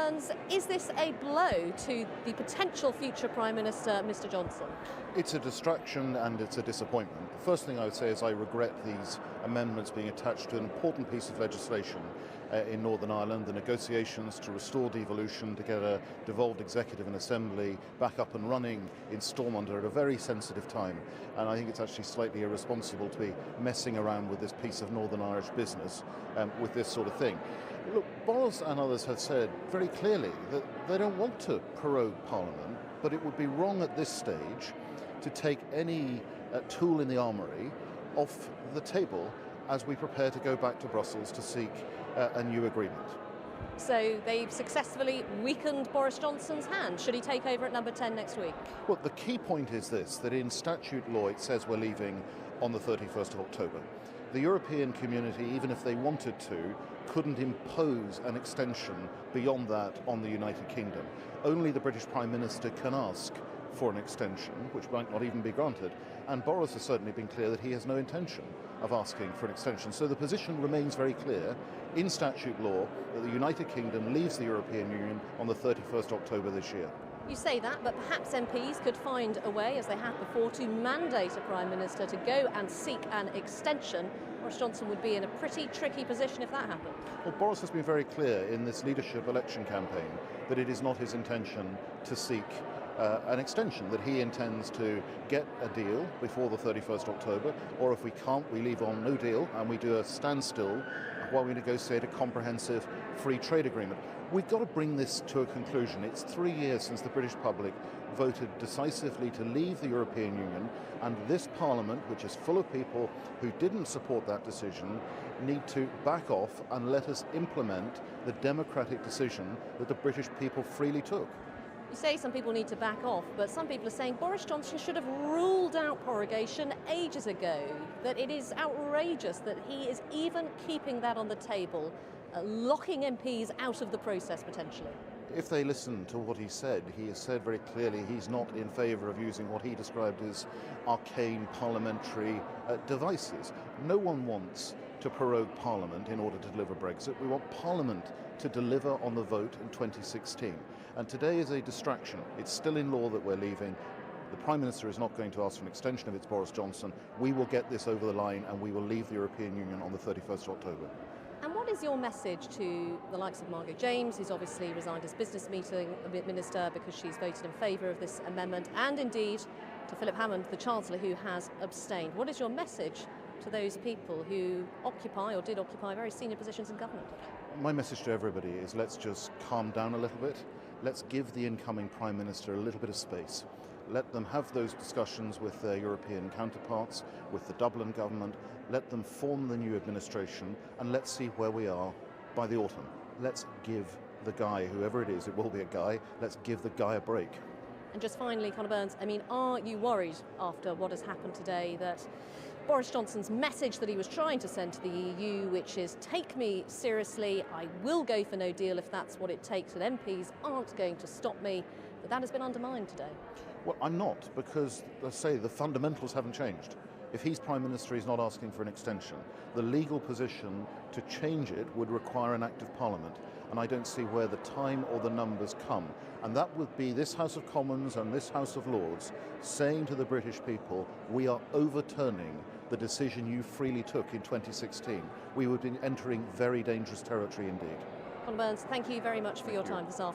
Burns, is this a blow to the potential future Prime Minister, Mr Johnson? It's a distraction and it's a disappointment. The first thing I would say is I regret these amendments being attached to an important piece of legislation in Northern Ireland, the negotiations to restore devolution, to get a devolved executive and assembly back up and running in Stormont at a very sensitive time. And I think it's actually slightly irresponsible to be messing around with this piece of Northern Irish business with this sort of thing. Look, Boris and others have said very clearly that they don't want to prorogue Parliament, but it would be wrong at this stage to take any tool in the armoury off the table as we prepare to go back to Brussels to seek a new agreement. So they've successfully weakened Boris Johnson's hand. Should he take over at number 10 next week? Well, the key point is this, that in statute law it says we're leaving on the 31st of October. The European community, even if they wanted to, couldn't impose an extension beyond that on the United Kingdom. Only the British Prime Minister can ask for an extension, which might not even be granted. And Boris has certainly been clear that he has no intention of asking for an extension. So the position remains very clear in statute law that the United Kingdom leaves the European Union on the 31st October this year. You say that, but perhaps MPs could find a way, as they have before, to mandate a Prime Minister to go and seek an extension. Boris Johnson would be in a pretty tricky position if that happened. Well, Boris has been very clear in this leadership election campaign that it is not his intention to seek an extension, that he intends to get a deal before the 31st October, or if we can't, we leave on no deal and we do a standstill while we negotiate a comprehensive free trade agreement. We've got to bring this to a conclusion. It's 3 years since the British public voted decisively to leave the European Union, and this Parliament, which is full of people who didn't support that decision, need to back off and let us implement the democratic decision that the British people freely took. You say some people need to back off, but some people are saying Boris Johnson should have ruled out prorogation ages ago, that it is outrageous that he is even keeping that on the table, locking MPs out of the process potentially. If they listen to what he has said very clearly he's not in favour of using what he described as arcane parliamentary devices. No one wants to prorogue Parliament in order to deliver Brexit. We want Parliament to deliver on the vote in 2016. And today is a distraction. It's still in law that we're leaving. The Prime Minister is not going to ask for an extension if it's Boris Johnson. We will get this over the line and we will leave the European Union on the 31st of October. And what is your message to the likes of Margaret James, who's obviously resigned as business minister because she's voted in favour of this amendment, and indeed to Philip Hammond, the Chancellor, who has abstained? What is your message to those people who occupy or did occupy very senior positions in government? My message to everybody is let's just calm down a little bit. Let's give the incoming Prime Minister a little bit of space. Let them have those discussions with their European counterparts, with the Dublin government. Let them form the new administration and let's see where we are by the autumn. Let's give the guy, whoever it is, it will be a guy, let's give the guy a break. And just finally, Conor Burns, are you worried after what has happened today that Boris Johnson's message that he was trying to send to the EU, which is take me seriously, I will go for no deal if that's what it takes, and MPs aren't going to stop me, that has been undermined today? Well, I'm not, because, as I say, the fundamentals haven't changed. If he's Prime Minister, he's not asking for an extension. The legal position to change it would require an act of Parliament, and I don't see where the time or the numbers come. And that would be this House of Commons and this House of Lords saying to the British people, we are overturning the decision you freely took in 2016. We would be entering very dangerous territory indeed. Conor Burns, thank you very much for your time this afternoon.